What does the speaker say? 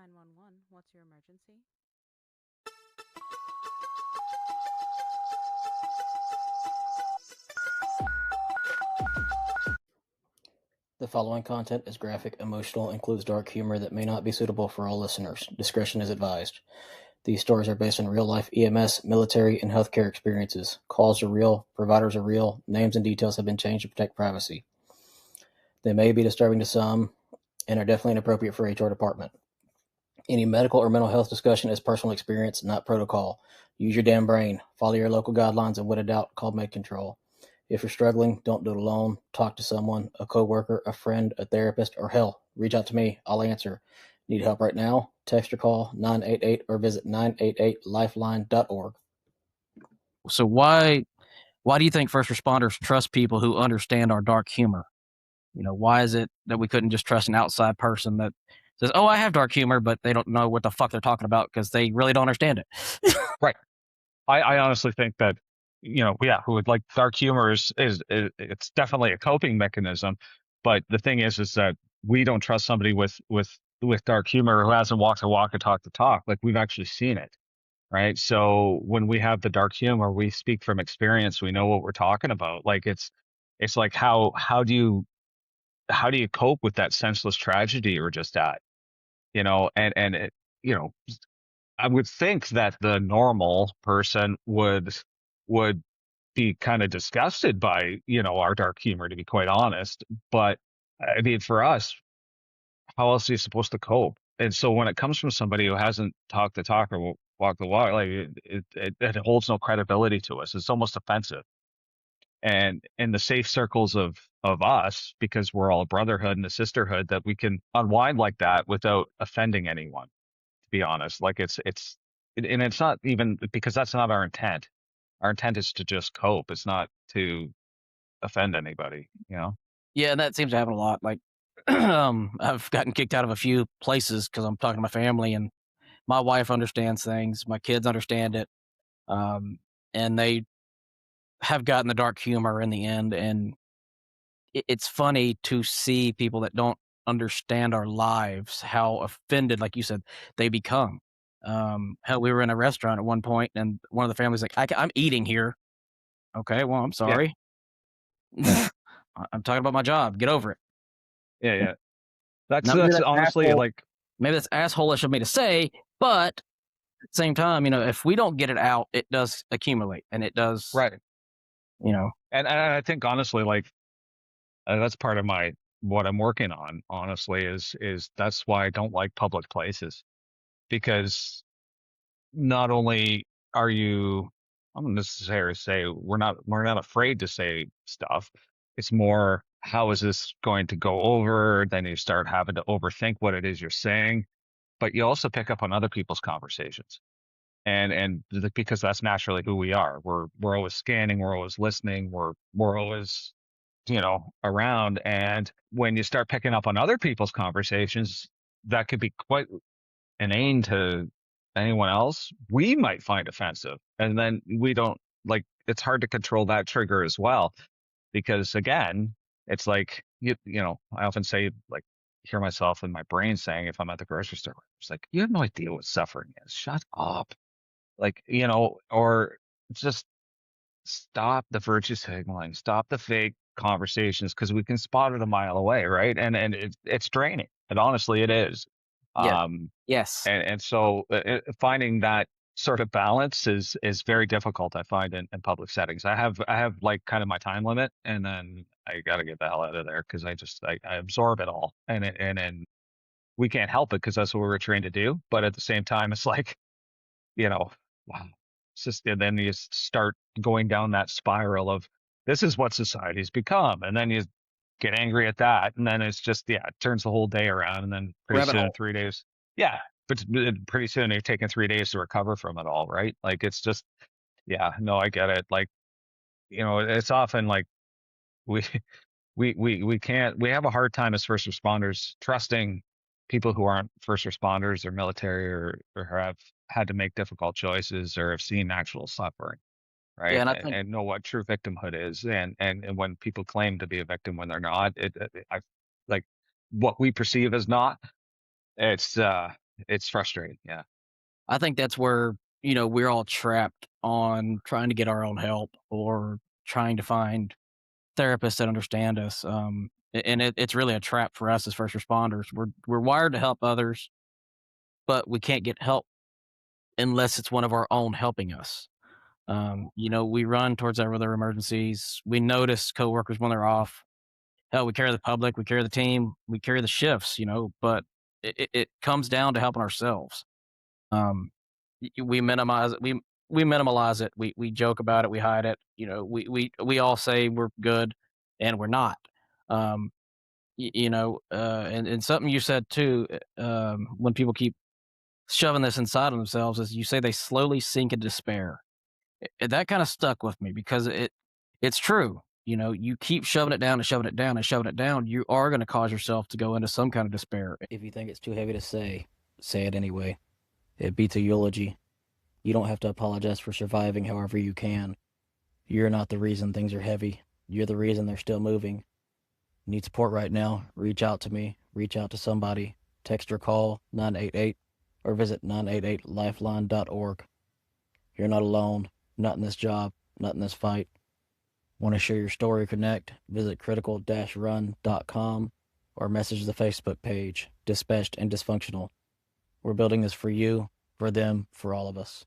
911, what's your emergency? The following content is graphic, emotional, includes dark humor that may not be suitable for all listeners. Discretion is advised. These stories are based on real-life EMS, military, and healthcare experiences. Calls are real, providers are real, names and details have been changed to protect privacy. They may be disturbing to some and are definitely inappropriate for HR department. Any medical or mental health discussion is personal experience, not protocol. Use your damn brain. Follow your local guidelines, and when in doubt, call MedControl. If you're struggling, don't do it alone. Talk to someone, a coworker, a friend, a therapist, or hell, reach out to me. I'll answer. Need help right now? Text or call 988 or visit 988lifeline.org. So why do you think first responders trust people who understand our dark humor? Why is it that we couldn't just trust an outside person that says, "Oh, I have dark humor," but they don't know what the fuck they're talking about because they really don't understand it? Right. I honestly think that, who would like dark humor is it's definitely a coping mechanism. But the thing is that we don't trust somebody with dark humor who hasn't walked the walk and talked the talk. Like, we've actually seen it, right? So when we have the dark humor, we speak from experience. We know what we're talking about. Like, it's like, how do you cope with that senseless tragedy you were just at? And it, you know, I would think that the normal person would be kind of disgusted by, our dark humor, to be quite honest. But I mean, for us, how else are you supposed to cope? And so when it comes from somebody who hasn't talked the talk or walked the walk, like, it holds no credibility to us. It's almost offensive. And in the safe circles of us, because we're all a brotherhood and a sisterhood, that we can unwind like that without offending anyone, to be honest. Like, and it's not even because that's not our intent. Our intent is to just cope. It's not to offend anybody, Yeah, that seems to happen a lot. Like, I've gotten kicked out of a few places because I'm talking to my family, and my wife understands things, my kids understand it, and they have gotten the dark humor in the end. And it's funny to see people that don't understand our lives, how offended, like you said, they become. Hell, we were in a restaurant at one point, and one of the families like, I'm eating here. Okay, well, I'm Yeah. sorry. I'm talking about my job. Get over it. Yeah. That's Now, maybe that's that's honestly asshole. like, Maybe that's asshole-ish of me to say, but at the same time, if we don't get it out, it does accumulate, and it does, right. you know. And I think honestly, like, that's part of what I'm working on, honestly, is that's why I don't like public places, because not only are you, I'm not necessarily say we're not afraid to say stuff. It's more, how is this going to go over? Then you start having to overthink what it is you're saying, but you also pick up on other people's conversations. Because that's naturally who we are. We're always scanning, we're always listening, we're always, around. And when you start picking up on other people's conversations, that could be quite inane to anyone else. We might find offensive, and then we don't, like, it's hard to control that trigger as well, because again, it's like, I often say, like, hear myself in my brain saying, if I'm at the grocery store, it's like, you have no idea what suffering is. Shut up. Like, or just stop the virtue signaling, stop the fake conversations, because we can spot it a mile away, right? And it's draining. And honestly, it is. Yeah. Um, Yes. and so finding that sort of balance is very difficult, I find, in public settings. I have like kind of my time limit, and then I got to get the hell out of there, because I absorb it all, and we can't help it because that's what we were trained to do. But at the same time, it's like, wow. It's just, and then you start going down that spiral of, this is what society's become. And then you get angry at that. And then it's just, yeah, it turns the whole day around. And then pretty Rabbit soon, hole. 3 days. Yeah. But pretty soon you're taking 3 days to recover from it all, right? Like, it's just, yeah, no, I get it. Like, it's often like, we, we have a hard time as first responders trusting people who aren't first responders or military, or have had to make difficult choices or have seen actual suffering, Yeah, right? and I And, think and know what true victimhood is. And when people claim to be a victim when they're not, I like what we perceive as not, it's It's frustrating. Yeah. I think that's where, we're all trapped on trying to get our own help or trying to find therapists that understand us. And it's really a trap for us as first responders. We're wired to help others, but we can't get help unless it's one of our own helping us. We run towards our other emergencies. We notice coworkers when they're off. Hell, we carry the public, we carry the team, we carry the shifts, but it comes down to helping ourselves. Um, we minimize it. We minimalize it. We joke about it. We hide it. We all say we're good, and we're not. Um, and something you said too. When people keep shoving this inside of themselves, is you say they slowly sink into despair. That kind of stuck with me because it's true. You keep shoving it down and shoving it down and shoving it down. You are going to cause yourself to go into some kind of despair. If you think it's too heavy to say it anyway. It beats a eulogy. You don't have to apologize for surviving however you can. You're not the reason things are heavy. You're the reason they're still moving. Need support right now? Reach out to me. Reach out to somebody. Text or call 988 or visit 988lifeline.org. You're not alone. Not in this job. Not in this fight. Want to share your story or connect? Visit critical-run.com or message the Facebook page, Dispatched and Dysfunctional. We're building this for you, for them, for all of us.